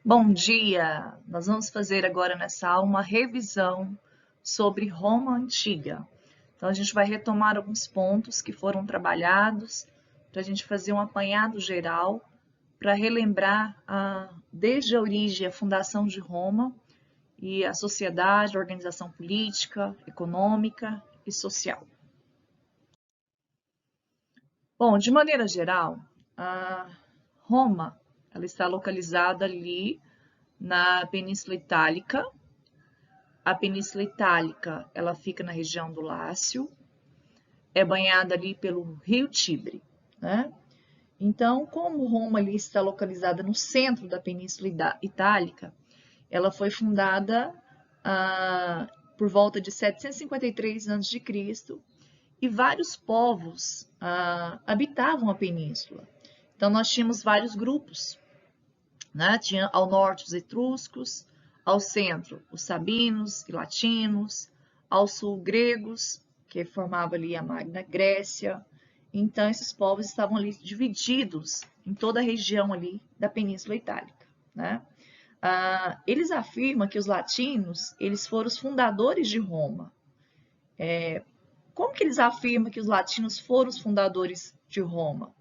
Bom dia! Nós vamos fazer agora nessa aula uma revisão sobre Roma Antiga. Então, a gente vai retomar alguns pontos que foram trabalhados para a gente fazer um apanhado geral, para relembrar desde a origem, a fundação de Roma e a sociedade, a organização política, econômica e social. Bom, de maneira geral, Roma ela está localizada ali na Península Itálica. A Península Itálica, ela fica na região do Lácio, é banhada ali pelo rio Tibre, né? Então, como Roma ali está localizada no centro da Península Itálica, ela foi fundada por volta de 753 a.C. e vários povos habitavam a península. Então, nós tínhamos vários grupos, né? Tinha ao norte os etruscos, ao centro os sabinos e latinos, ao sul gregos, que formava ali a Magna Grécia. Então, esses povos estavam ali divididos em toda a região ali da Península Itálica, né? Eles afirmam que os latinos, eles foram os fundadores de Roma. Como que eles afirmam que os latinos foram os fundadores de Roma?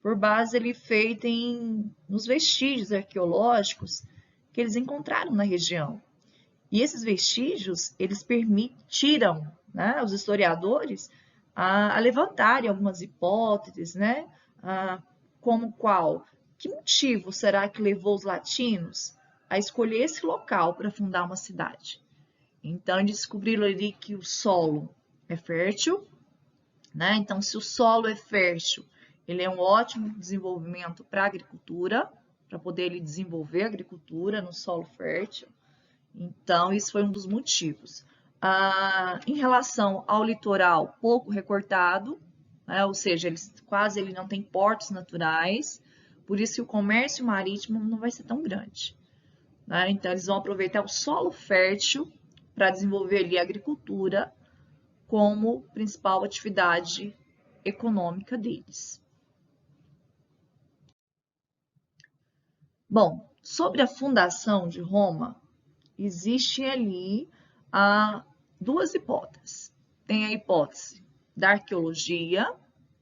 Por base ali feita nos vestígios arqueológicos que eles encontraram na região. E esses vestígios, eles permitiram, né, aos historiadores a levantarem algumas hipóteses, né, como qual? Que motivo será que levou os latinos a escolher esse local para fundar uma cidade? Então, eles descobriram ali que o solo é fértil, né? Então, se o solo é fértil, ele é um ótimo desenvolvimento para a agricultura, para poder ele desenvolver a agricultura no solo fértil. Então, isso foi um dos motivos. Em relação ao litoral pouco recortado, né? Ou seja, ele não tem portos naturais, por isso que o comércio marítimo não vai ser tão grande, né? Então, eles vão aproveitar o solo fértil para desenvolver ali a agricultura como principal atividade econômica deles. Bom, sobre a fundação de Roma, existem ali duas hipóteses. Tem a hipótese da arqueologia,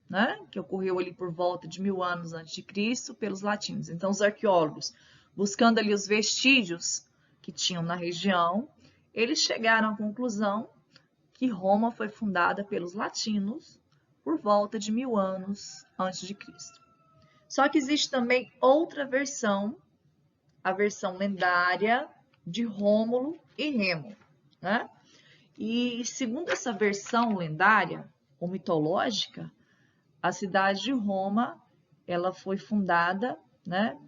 né, que ocorreu ali por volta de 1000 anos antes de Cristo pelos latinos. Então, os arqueólogos, buscando ali os vestígios que tinham na região, eles chegaram à conclusão que Roma foi fundada pelos latinos por volta de 1000 anos antes de Cristo. Só que existe também outra versão, a versão lendária de Rômulo e Remo, né? E segundo essa versão lendária ou mitológica, a cidade de Roma, ela foi fundada, né,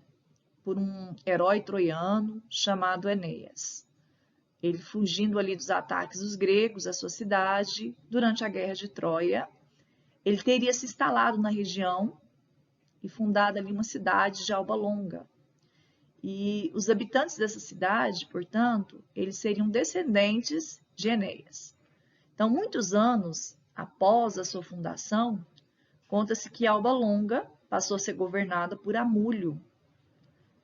por um herói troiano chamado Enéas. Ele fugindo ali dos ataques dos gregos à sua cidade durante a Guerra de Troia, ele teria se instalado na região e fundado ali uma cidade de Alba Longa. E os habitantes dessa cidade, portanto, eles seriam descendentes de Enéas. Então, muitos anos após a sua fundação, conta-se que Alba Longa passou a ser governada por Amulho,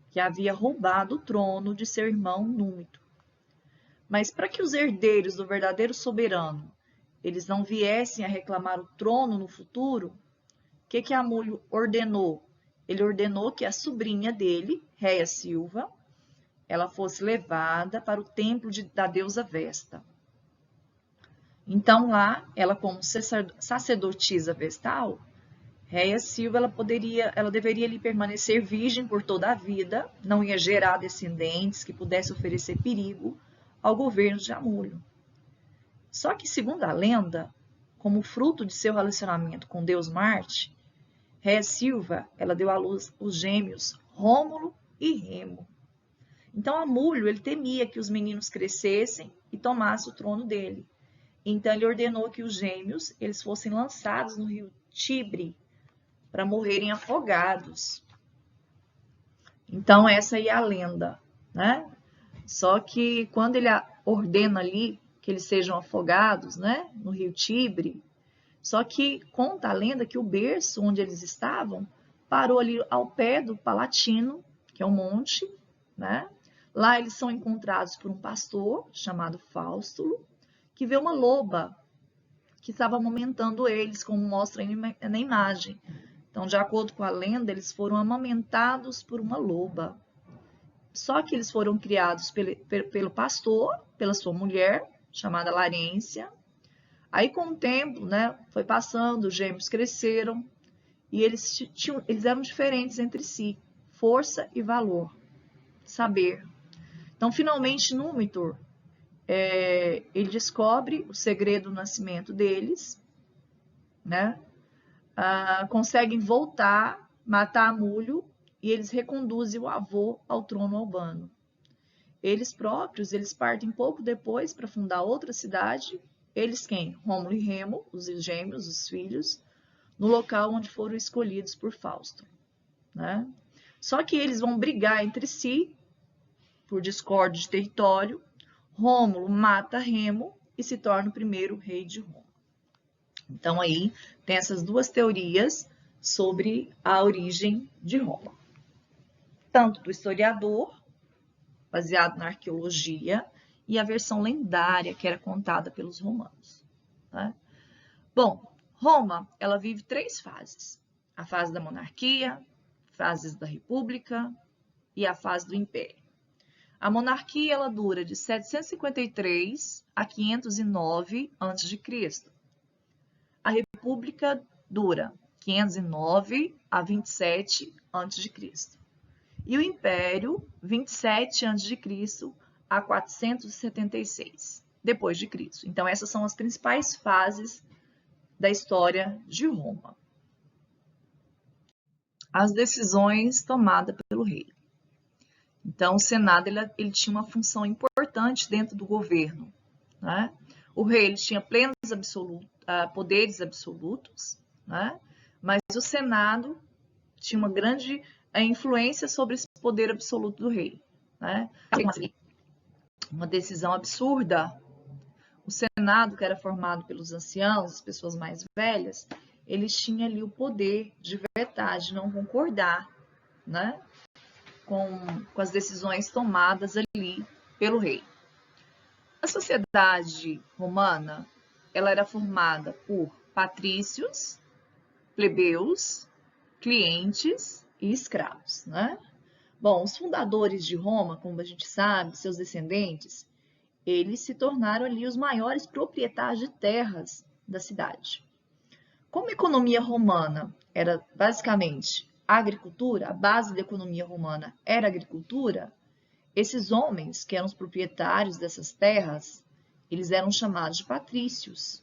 que havia roubado o trono de seu irmão Númito. Mas para que os herdeiros do verdadeiro soberano eles não viessem a reclamar o trono no futuro, o que Amulho ordenou? Ele ordenou que a sobrinha dele, Réia Silva, ela fosse levada para o templo da deusa Vesta. Então lá, ela como sacerdotisa vestal, Réia Silva, ela deveria ali permanecer virgem por toda a vida, não ia gerar descendentes que pudessem oferecer perigo ao governo de Amulho. Só que, segundo a lenda, como fruto de seu relacionamento com Deus Marte, Réia Silva, ela deu à luz os gêmeos Rômulo e Remo. Então, Amulho, ele temia que os meninos crescessem e tomassem o trono dele. Então, ele ordenou que os gêmeos eles fossem lançados no rio Tibre para morrerem afogados. Então, essa aí é a lenda, né? Só que quando ele ordena ali que eles sejam afogados, né, no rio Tibre, só que conta a lenda que o berço onde eles estavam parou ali ao pé do Palatino, que é um monte, né? Lá eles são encontrados por um pastor chamado Fausto, que vê uma loba que estava amamentando eles, como mostra na imagem. Então, de acordo com a lenda, eles foram amamentados por uma loba. Só que eles foram criados pelo pastor, pela sua mulher, chamada Larência. Aí, com o tempo, né, foi passando, os gêmeos cresceram e eles eram diferentes entre si. Força e valor, saber. Então, finalmente, Númenor, ele descobre o segredo do nascimento deles, né? Conseguem voltar, matar Amulho, e eles reconduzem o avô ao trono albano. Eles próprios, eles partem pouco depois para fundar outra cidade. Eles quem? Rômulo e Remo, os gêmeos, os filhos, no local onde foram escolhidos por Fausto, né? Só que eles vão brigar entre si por discórdia de território. Rômulo mata Remo e se torna o primeiro rei de Roma. Então aí tem essas duas teorias sobre a origem de Roma. Tanto do historiador, baseado na arqueologia, e a versão lendária que era contada pelos romanos, né? Bom, Roma, ela vive 3 fases. A fase da monarquia, fases da república e a fase do império. A monarquia, ela dura de 753 a 509 a.C. A república dura 509 a 27 a.C. E o império, 27 a.C. a 476 depois de Cristo. Então, essas são as principais fases da história de Roma. As decisões tomadas pelo rei. Então, o Senado ele tinha uma função importante dentro do governo, né? O rei ele tinha poderes absolutos, né? Mas o Senado tinha uma grande influência sobre esse poder absoluto do rei, né? Uma decisão absurda. O Senado, que era formado pelos anciãos, as pessoas mais velhas, eles tinham ali o poder de vetar, de não concordar, né? Com as decisões tomadas ali pelo rei. A sociedade romana, ela era formada por patrícios, plebeus, clientes e escravos, né? Bom, os fundadores de Roma, como a gente sabe, seus descendentes, eles se tornaram ali os maiores proprietários de terras da cidade. Como a economia romana era basicamente a agricultura, a base da economia romana era a agricultura, esses homens, que eram os proprietários dessas terras, eles eram chamados de patrícios.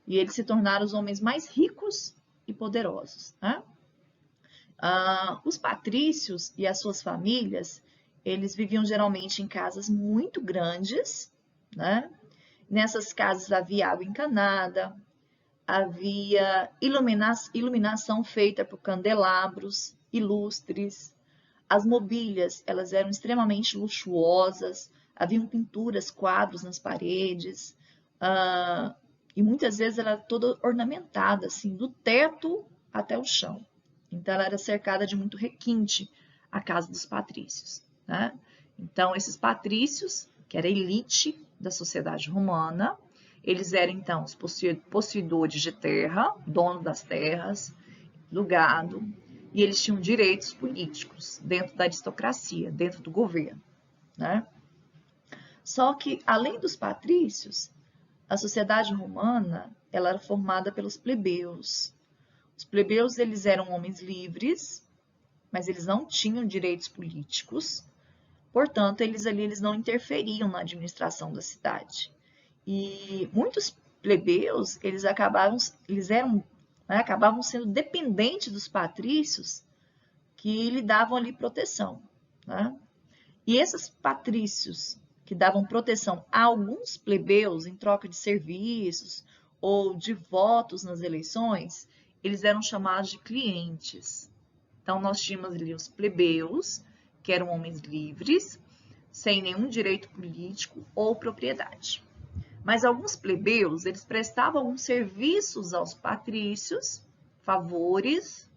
E eles se tornaram os homens mais ricos e poderosos, né? Os patrícios e as suas famílias, eles viviam geralmente em casas muito grandes, né? Nessas casas havia água encanada, havia iluminação feita por candelabros ilustres. As mobílias, elas eram extremamente luxuosas, haviam pinturas, quadros nas paredes, e muitas vezes ela era toda ornamentada, assim, do teto até o chão. Então, ela era cercada de muito requinte, a casa dos patrícios, né? Então, esses patrícios, que era a elite da sociedade romana, eles eram, então, os possuidores de terra, donos das terras, do gado, e eles tinham direitos políticos dentro da aristocracia, dentro do governo, né? Só que, além dos patrícios, a sociedade romana ela era formada pelos plebeus. Os plebeus eles eram homens livres, mas eles não tinham direitos políticos, portanto, eles não interferiam na administração da cidade. E muitos plebeus, acabavam sendo dependentes dos patrícios que lhe davam ali proteção, né? E esses patrícios que davam proteção a alguns plebeus em troca de serviços ou de votos nas eleições, eles eram chamados de clientes. Então, nós tínhamos ali os plebeus, que eram homens livres, sem nenhum direito político ou propriedade. Mas alguns plebeus, eles prestavam alguns serviços aos patrícios, favores,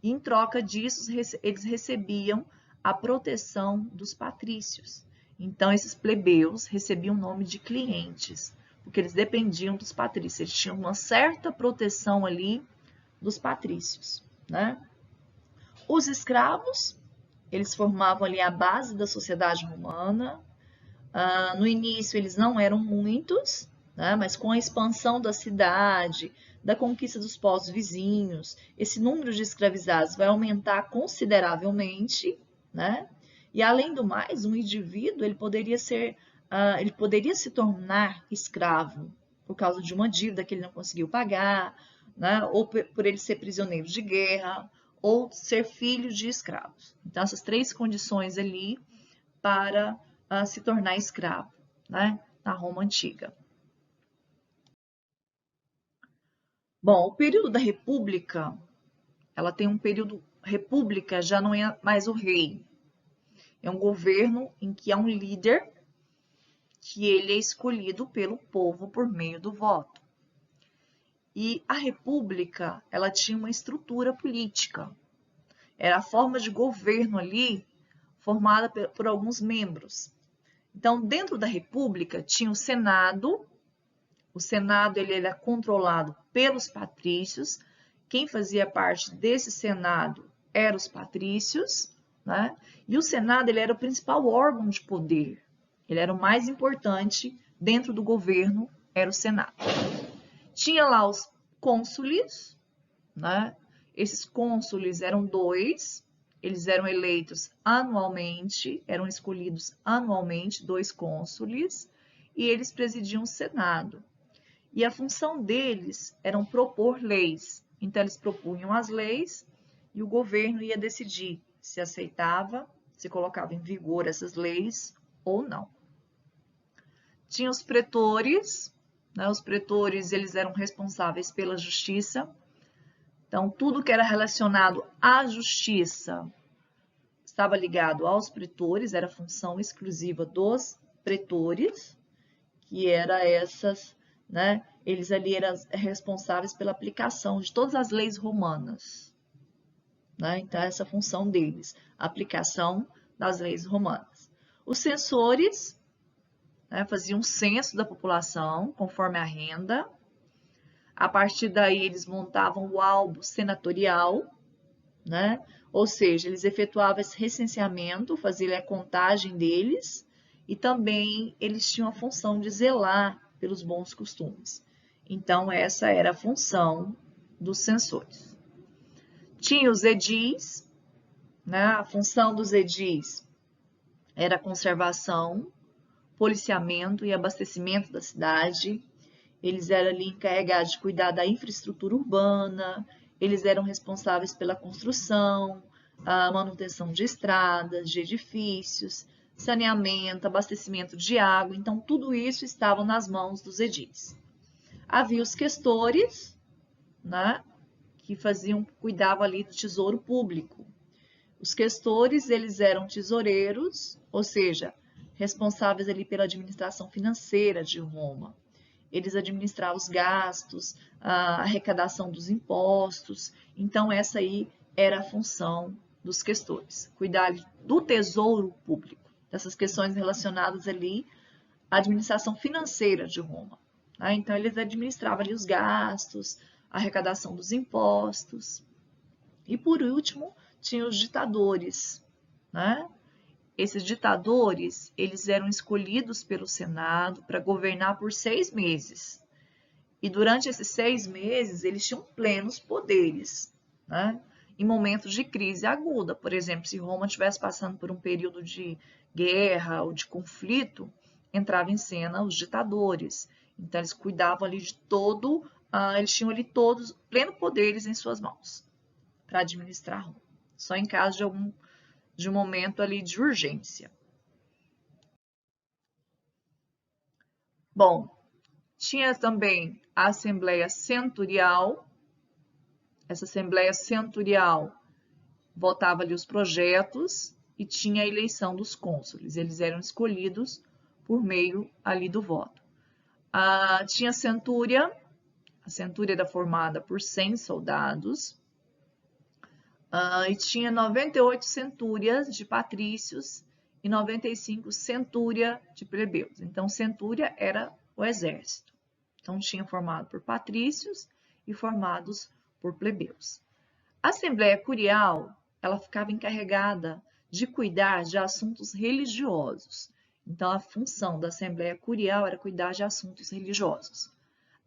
e em troca disso, eles recebiam a proteção dos patrícios. Então, esses plebeus recebiam o nome de clientes, porque eles dependiam dos patrícios, eles tinham uma certa proteção ali dos patrícios, né? Os escravos, eles formavam ali a base da sociedade romana. No início, eles não eram muitos, né? Mas com a expansão da cidade, da conquista dos povos vizinhos, esse número de escravizados vai aumentar consideravelmente, né? E além do mais, um indivíduo ele poderia se tornar escravo por causa de uma dívida que ele não conseguiu pagar, né? Ou por ele ser prisioneiro de guerra, ou ser filho de escravos. Então, essas três condições ali para se tornar escravo, né? Na Roma Antiga. Bom, o período da República, ela tem um período. República já não é mais o rei. É um governo em que há um líder que ele é escolhido pelo povo por meio do voto. E a República, ela tinha uma estrutura política. Era a forma de governo ali formada por alguns membros. Então, dentro da República tinha o Senado. O Senado ele era controlado pelos patrícios. Quem fazia parte desse Senado eram os patrícios, né? E o Senado ele era o principal órgão de poder. Ele era o mais importante dentro do governo, era o Senado. Tinha lá os cônsules, né? Esses cônsules eram 2, eles eram eleitos anualmente, eram escolhidos anualmente, 2 cônsules, e eles presidiam o Senado. E a função deles era propor leis. Então, eles propunham as leis e o governo ia decidir se aceitava, se colocava em vigor essas leis ou não. Tinha os pretores, né? Os pretores eles eram responsáveis pela justiça. Então, tudo que era relacionado à justiça estava ligado aos pretores, era função exclusiva dos pretores, que era essas, né? Eles ali eram responsáveis pela aplicação de todas as leis romanas, né? Então, essa função deles, a aplicação das leis romanas. Os censores, né, faziam um censo da população conforme a renda. A partir daí, eles montavam o álbum senatorial, né? Ou seja, eles efetuavam esse recenseamento, faziam a contagem deles, e também eles tinham a função de zelar pelos bons costumes. Então, essa era a função dos censores. Tinha os edis, né? A função dos edis era a conservação, policiamento e abastecimento da cidade. Eles eram ali encarregados de cuidar da infraestrutura urbana, eles eram responsáveis pela construção, a manutenção de estradas, de edifícios, saneamento, abastecimento de água. Então, tudo isso estava nas mãos dos edis. Havia os questores, né, que cuidavam ali do tesouro público. Os questores, eles eram tesoureiros, ou seja, responsáveis ali pela administração financeira de Roma. Eles administravam os gastos, a arrecadação dos impostos. Então, essa aí era a função dos questores, cuidar do tesouro público, dessas questões relacionadas ali à administração financeira de Roma. Então, eles administravam ali os gastos, a arrecadação dos impostos. E, por último, tinha os ditadores, né? Esses ditadores, eles eram escolhidos pelo Senado para governar por 6 meses. E durante esses 6 meses, eles tinham plenos poderes, né? Em momentos de crise aguda. Por exemplo, se Roma estivesse passando por um período de guerra ou de conflito, entrava em cena os ditadores. Então, eles cuidavam ali de todo, eles tinham ali todos plenos poderes em suas mãos para administrar Roma. Só em caso de um momento ali de urgência. Bom, tinha também a Assembleia Centurial. Essa Assembleia Centurial votava ali os projetos e tinha a eleição dos cônsules. Eles eram escolhidos por meio ali do voto. Tinha a Centúria. A Centúria era formada por 100 soldados. E tinha 98 centúrias de patrícios e 95 centúria de plebeus. Então, centúria era o exército. Então, tinha formado por patrícios e formados por plebeus. A Assembleia Curial, ela ficava encarregada de cuidar de assuntos religiosos. Então, a função da Assembleia Curial era cuidar de assuntos religiosos.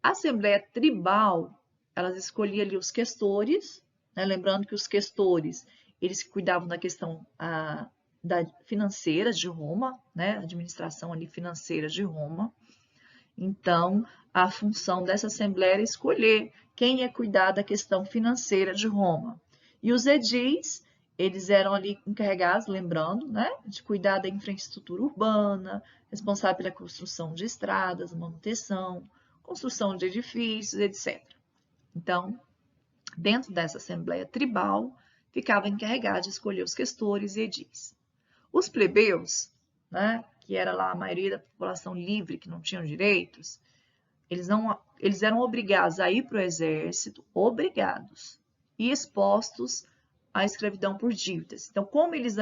A Assembleia Tribal, elas escolhiam ali os questores, né? Lembrando que os questores, eles cuidavam da questão financeira de Roma, né? A administração ali financeira de Roma. Então, a função dessa Assembleia era escolher quem ia cuidar da questão financeira de Roma. E os edis, eles eram ali encarregados, lembrando, né, de cuidar da infraestrutura urbana, responsável pela construção de estradas, manutenção, construção de edifícios, etc. Então, dentro dessa Assembleia Tribal, ficava encarregado de escolher os questores e edis. Os plebeus, né, que era lá a maioria da população livre, que não tinham direitos, eles eram obrigados a ir para o exército, obrigados, e expostos à escravidão por dívidas. Então, como eles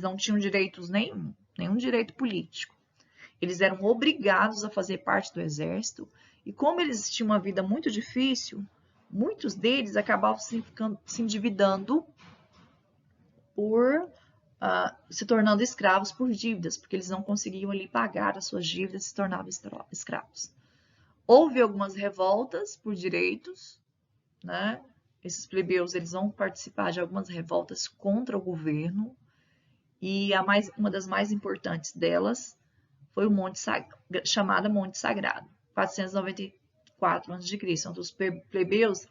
não tinham direitos nenhum direito político, eles eram obrigados a fazer parte do exército, e como eles tinham uma vida muito difícil, muitos deles acabavam se endividando por se tornando escravos por dívidas, porque eles não conseguiam ali pagar as suas dívidas e se tornavam escravos. Houve algumas revoltas por direitos, né? Esses plebeus, eles vão participar de algumas revoltas contra o governo, e uma das mais importantes delas foi chamada Monte Sagrado, 494 a.C., onde os plebeus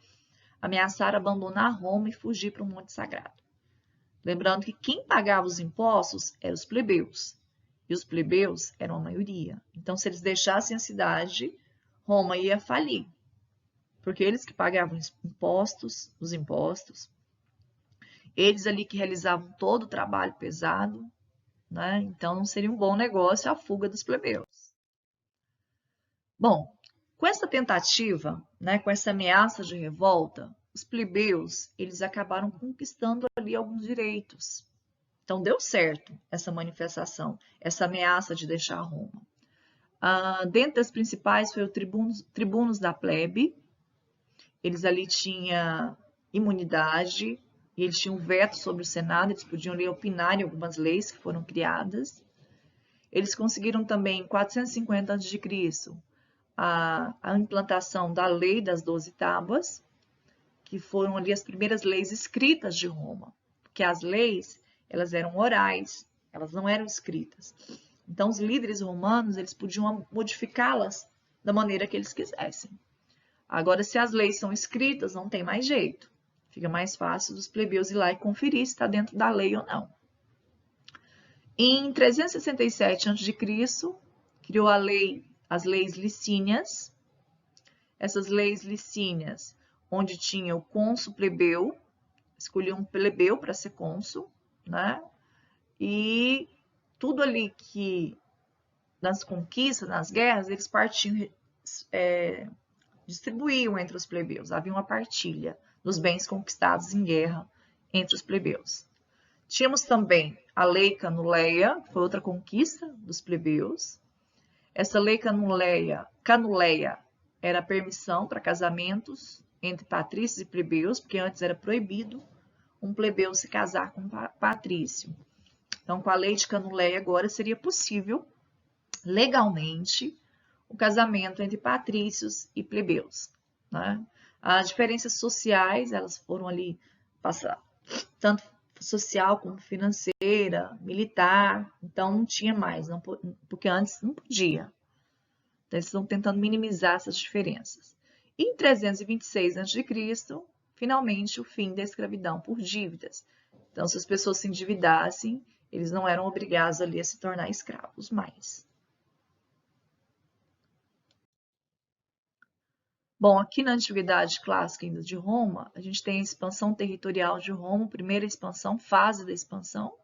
ameaçaram abandonar Roma e fugir para o Monte Sagrado. Lembrando que quem pagava os impostos eram os plebeus, e os plebeus eram a maioria. Então, se eles deixassem a cidade, Roma ia falir, porque eles que pagavam os impostos, eles ali que realizavam todo o trabalho pesado, né? Então não seria um bom negócio a fuga dos plebeus. Bom, com essa tentativa, né, com essa ameaça de revolta, os plebeus, eles acabaram conquistando ali alguns direitos. Então deu certo essa manifestação, essa ameaça de deixar Roma. Dentre das principais foi o tribunos da plebe. Eles ali tinham imunidade, e eles tinham veto sobre o Senado, eles podiam ali opinar em algumas leis que foram criadas. Eles conseguiram também, em 450 a.C., a implantação da lei das 12 tábuas, que foram ali as primeiras leis escritas de Roma, porque as leis, elas eram orais, elas não eram escritas. Então, os líderes romanos, eles podiam modificá-las da maneira que eles quisessem. Agora, se as leis são escritas, não tem mais jeito. Fica mais fácil dos plebeus ir lá e conferir se está dentro da lei ou não. Em 367 a.C., criou as leis licínias. Essas leis licínias, onde tinha o cônsul plebeu, escolhia um plebeu para ser cônsul, né? E tudo ali que, nas conquistas, nas guerras, eles distribuíam entre os plebeus. Havia uma partilha dos bens conquistados em guerra entre os plebeus. Tínhamos também a lei canuleia, que foi outra conquista dos plebeus. Essa lei canuleia era a permissão para casamentos entre patrícios e plebeus, porque antes era proibido um plebeu se casar com um patrício. Então, com a lei de Canuleia, agora seria possível, legalmente, o casamento entre patrícios e plebeus, né? As diferenças sociais, elas foram ali passar, tanto social como financeira, militar, então não tinha mais, porque antes não podia. Então, eles estão tentando minimizar essas diferenças. E em 326 a.C., finalmente, o fim da escravidão por dívidas. Então, se as pessoas se endividassem, eles não eram obrigados ali a se tornar escravos mais. Bom, aqui na Antiguidade Clássica ainda de Roma, a gente tem a expansão territorial de Roma, primeira expansão, fase da expansão.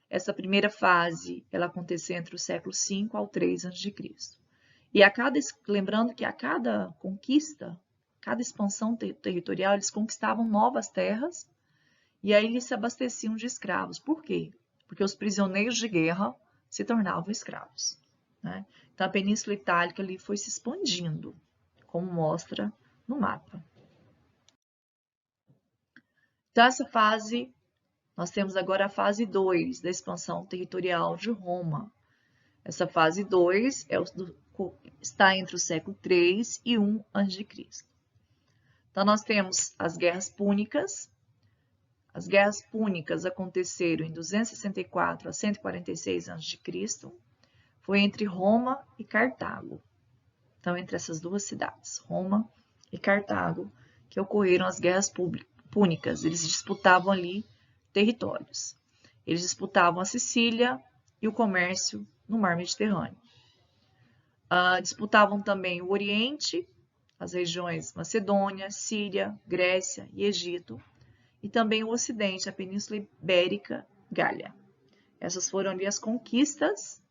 Essa primeira fase, ela aconteceu entre o século V ao 3 a.C. E lembrando que a cada conquista, cada expansão territorial, eles conquistavam novas terras E aí eles se abasteciam de escravos. Por quê? Porque os prisioneiros de guerra se tornavam escravos, né? Então a Península Itálica ali foi se expandindo, como mostra no mapa. Então essa fase, nós temos agora a fase 2 da expansão territorial de Roma. Essa fase 2 está entre o século 3 e 1 a.C. Então nós temos as Guerras Púnicas. As Guerras Púnicas aconteceram em 264 a 146 a.C. Foi entre Roma e Cartago. Então, entre essas duas cidades, Roma e Cartago, que ocorreram as Guerras Púnicas. Eles disputavam ali territórios. Eles disputavam a Sicília e o comércio no Mar Mediterrâneo. Disputavam também o Oriente, as regiões Macedônia, Síria, Grécia e Egito, e também o Ocidente, a Península Ibérica, Gália. Essas foram ali as conquistas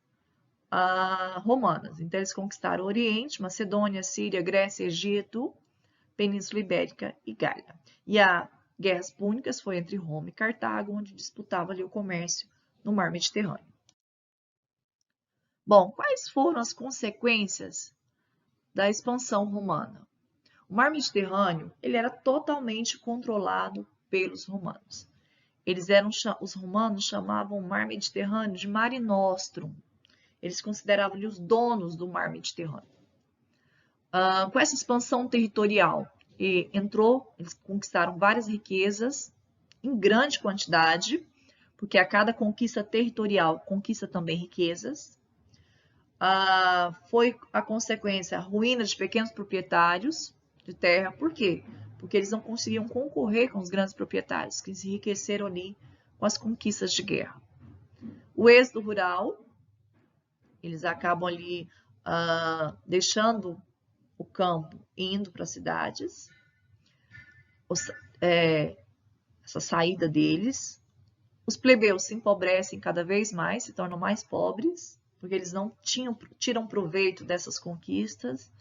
romanas. Então, eles conquistaram o Oriente, Macedônia, Síria, Grécia, Egito, Península Ibérica e Gália. E as Guerras Púnicas foi entre Roma e Cartago, onde disputava ali o comércio no Mar Mediterrâneo. Bom, quais foram as consequências da expansão romana? O Mar Mediterrâneo ele era totalmente controlado pelos romanos. Os romanos chamavam o Mar Mediterrâneo de Mare Nostrum. Eles consideravam os donos do Mar Mediterrâneo. Com essa expansão territorial, eles conquistaram várias riquezas em grande quantidade, porque a cada conquista territorial conquista também riquezas. Foi a consequência a ruína de pequenos proprietários de terra. Por quê? Porque eles não conseguiam concorrer com os grandes proprietários, que se enriqueceram ali com as conquistas de guerra. O êxodo rural, eles acabam ali deixando o campo e indo para as cidades. Essa saída deles. Os plebeus se empobrecem cada vez mais, se tornam mais pobres, porque eles não tiram proveito dessas conquistas,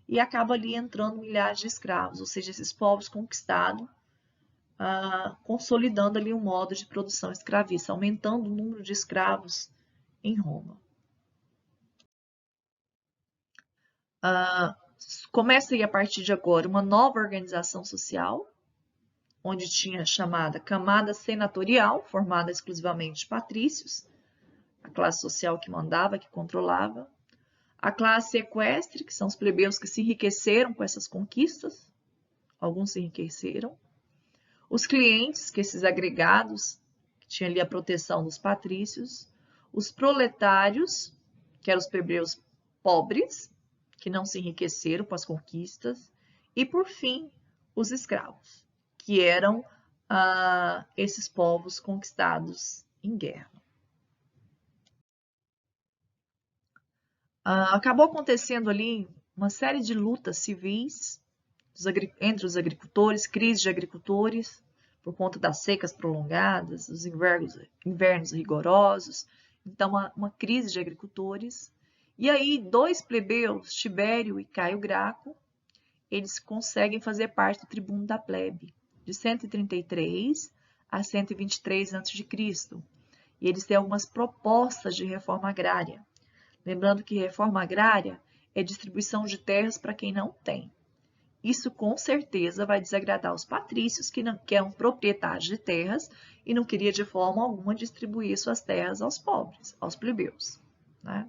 e acaba ali entrando milhares de escravos, ou seja, esses povos conquistados, consolidando ali um modo de produção escravista, aumentando o número de escravos em Roma. Começa aí a partir de agora uma nova organização social, onde tinha a chamada camada senatorial, formada exclusivamente de patrícios, a classe social que mandava, que controlava, a classe equestre, que são os plebeus que se enriqueceram com essas conquistas, alguns se enriqueceram, os clientes, que esses agregados, que tinham ali a proteção dos patrícios, os proletários, que eram os plebeus pobres, que não se enriqueceram com as conquistas, e por fim, os escravos, que eram esses povos conquistados em guerra. Acabou acontecendo ali uma série de lutas civis entre os agricultores, crise de agricultores, por conta das secas prolongadas, dos invernos rigorosos. Então, uma crise de agricultores. E aí, dois plebeus, Tibério e Caio Graco, eles conseguem fazer parte do tribuno da plebe, de 133 a 123 a.C. E eles têm algumas propostas de reforma agrária. Lembrando que reforma agrária é distribuição de terras para quem não tem. Isso com certeza vai desagradar os patrícios, que eram proprietários de terras e não queria de forma alguma distribuir suas terras aos pobres, aos plebeus, né?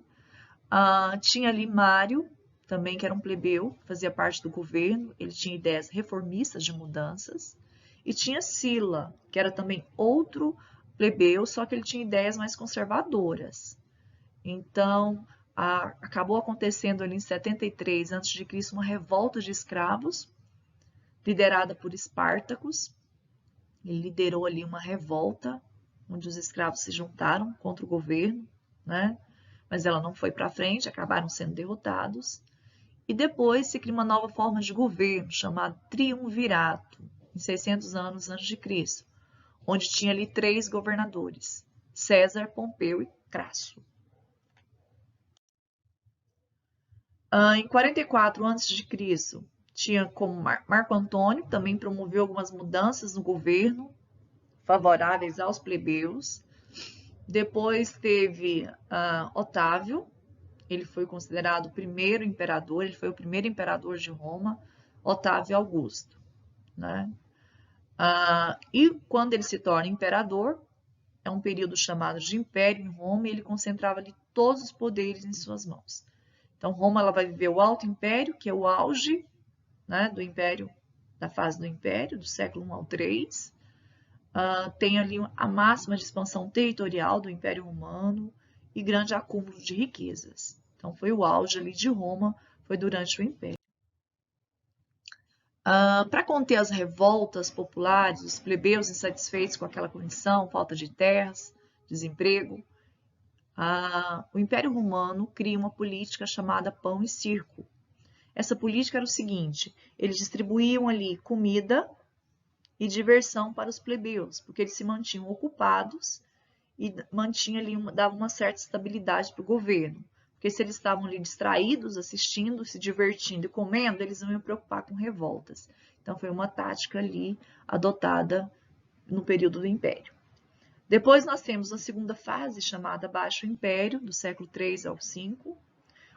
Tinha ali Mário, também que era um plebeu, fazia parte do governo, ele tinha ideias reformistas de mudanças. E tinha Sila, que era também outro plebeu, só que ele tinha ideias mais conservadoras. Então, acabou acontecendo ali em 73 a.C. uma revolta de escravos, liderada por Espartacus. Ele liderou ali uma revolta, onde os escravos se juntaram contra o governo, né? Mas ela não foi para frente, acabaram sendo derrotados. E depois se cria uma nova forma de governo, chamada triunvirato, em 600 anos antes de Cristo, onde tinha ali 3 governadores, César, Pompeu e Crasso. Em 44 a.C., tinha como Marco Antônio, também promoveu algumas mudanças no governo, favoráveis aos plebeus. Depois teve Otávio, ele foi considerado o primeiro imperador, ele foi o primeiro imperador de Roma, Otávio Augusto, né? E quando ele se torna imperador, é um período chamado de Império em Roma, e ele concentrava ali todos os poderes em suas mãos. Então, Roma ela vai viver o Alto Império, que é o auge, né, do Império, da fase do Império, do século I ao III. Tem ali a máxima de expansão territorial do Império Romano e grande acúmulo de riquezas. Então, foi o auge ali de Roma, foi durante o Império. Para conter as revoltas populares, os plebeus insatisfeitos com aquela condição, falta de terras, desemprego, o Império Romano cria uma política chamada pão e circo. Essa política era o seguinte: eles distribuíam ali comida e diversão para os plebeus, porque eles se mantinham ocupados e mantinha ali dava uma certa estabilidade para o governo. Porque se eles estavam ali distraídos, assistindo, se divertindo e comendo, eles não iam preocupar com revoltas. Então foi uma tática ali adotada no período do Império. Depois nós temos a segunda fase, chamada Baixo Império, do século III ao V,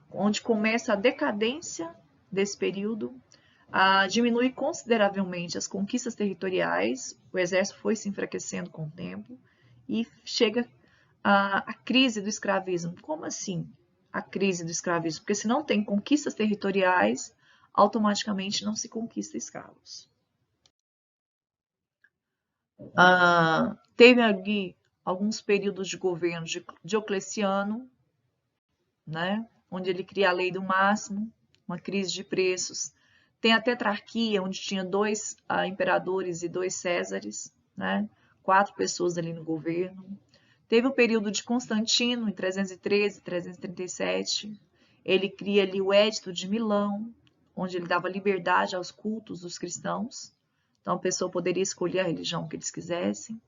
onde começa a decadência desse período, diminui consideravelmente as conquistas territoriais, o exército foi se enfraquecendo com o tempo, e chega a crise do escravismo. Como assim a crise do escravismo? Porque se não tem conquistas territoriais, automaticamente não se conquista escravos. Teve ali alguns períodos de governo de Diocleciano, né, onde ele cria a lei do máximo, uma crise de preços. Tem a tetrarquia, onde tinha 2 imperadores e 2 césares, né, 4 pessoas ali no governo. Teve o período de Constantino, em 313 e 337. Ele cria ali o Edito de Milão, onde ele dava liberdade aos cultos dos cristãos. Então, a pessoa poderia escolher a religião que eles quisessem.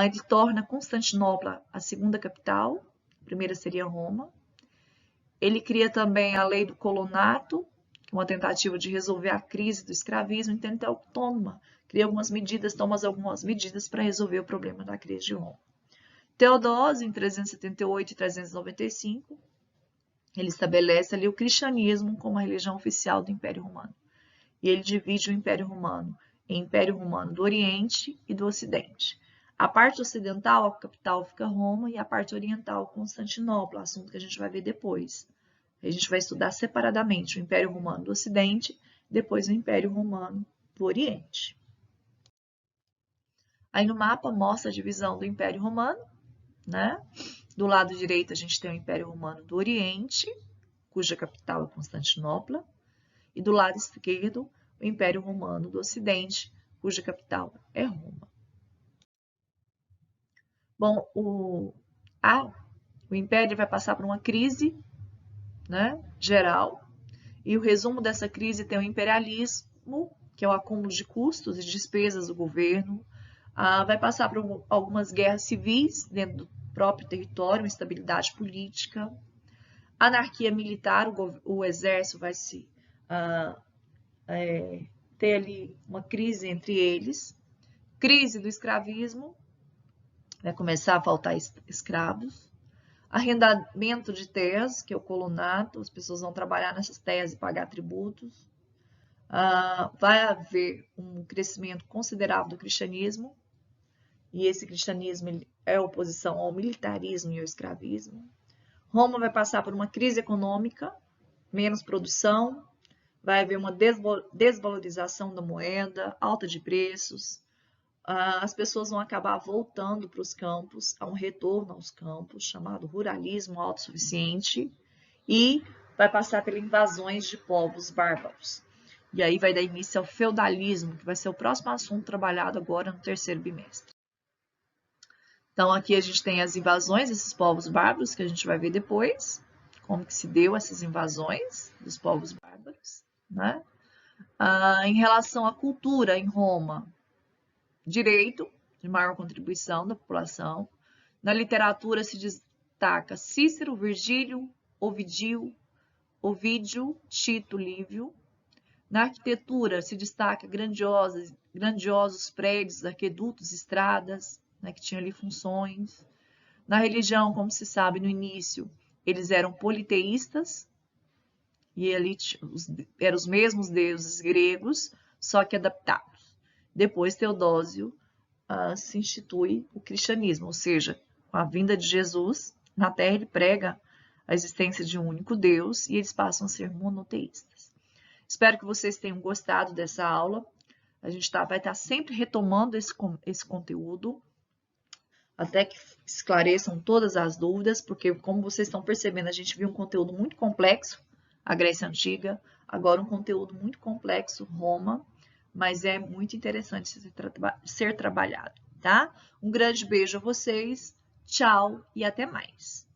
Ele torna Constantinopla a segunda capital, a primeira seria Roma. Ele cria também a lei do colonato, uma tentativa de resolver a crise do escravismo, então ele é autônoma, cria algumas medidas, toma algumas medidas para resolver o problema da crise de Roma. Teodósio, em 378 e 395, ele estabelece ali o cristianismo como a religião oficial do Império Romano. E ele divide o Império Romano em Império Romano do Oriente e do Ocidente. A parte ocidental, a capital fica Roma, e a parte oriental, Constantinopla, assunto que a gente vai ver depois. A gente vai estudar separadamente o Império Romano do Ocidente, depois o Império Romano do Oriente. Aí no mapa mostra a divisão do Império Romano, né? Do lado direito a gente tem o Império Romano do Oriente, cuja capital é Constantinopla, e do lado esquerdo o Império Romano do Ocidente, cuja capital é Roma. Bom, o Império vai passar por uma crise, né, geral, e o resumo dessa crise tem o imperialismo, que é o acúmulo de custos e despesas do governo, vai passar por algumas guerras civis dentro do próprio território, instabilidade política, anarquia militar, o exército vai se ter ali uma crise entre eles, crise do escravismo, vai começar a faltar escravos, arrendamento de terras, que é o colonato, as pessoas vão trabalhar nessas terras e pagar tributos, vai haver um crescimento considerável do cristianismo, e esse cristianismo é oposição ao militarismo e ao escravismo. Roma vai passar por uma crise econômica, menos produção, vai haver uma desvalorização da moeda, alta de preços, as pessoas vão acabar voltando para os campos, há um retorno aos campos, chamado ruralismo autossuficiente, e vai passar pelas invasões de povos bárbaros. E aí vai dar início ao feudalismo, que vai ser o próximo assunto trabalhado agora no terceiro bimestre. Então, aqui a gente tem as invasões desses povos bárbaros, que a gente vai ver depois, como que se deu essas invasões dos povos bárbaros, né? Em relação à cultura em Roma, direito, de maior contribuição da população. Na literatura se destaca Cícero, Virgílio, Ovídio, Tito, Lívio. Na arquitetura se destaca grandiosos prédios, aquedutos, estradas, né, que tinham ali funções. Na religião, como se sabe no início, eles eram politeístas, e ali eram os mesmos deuses gregos, só que adaptados. Depois, Teodósio se institui o cristianismo, ou seja, com a vinda de Jesus, na Terra ele prega a existência de um único Deus e eles passam a ser monoteístas. Espero que vocês tenham gostado dessa aula. A gente vai estar sempre retomando esse conteúdo, até que esclareçam todas as dúvidas, porque, como vocês estão percebendo, a gente viu um conteúdo muito complexo, a Grécia Antiga, agora um conteúdo muito complexo, Roma, mas é muito interessante ser trabalhado, tá? Um grande beijo a vocês, tchau e até mais!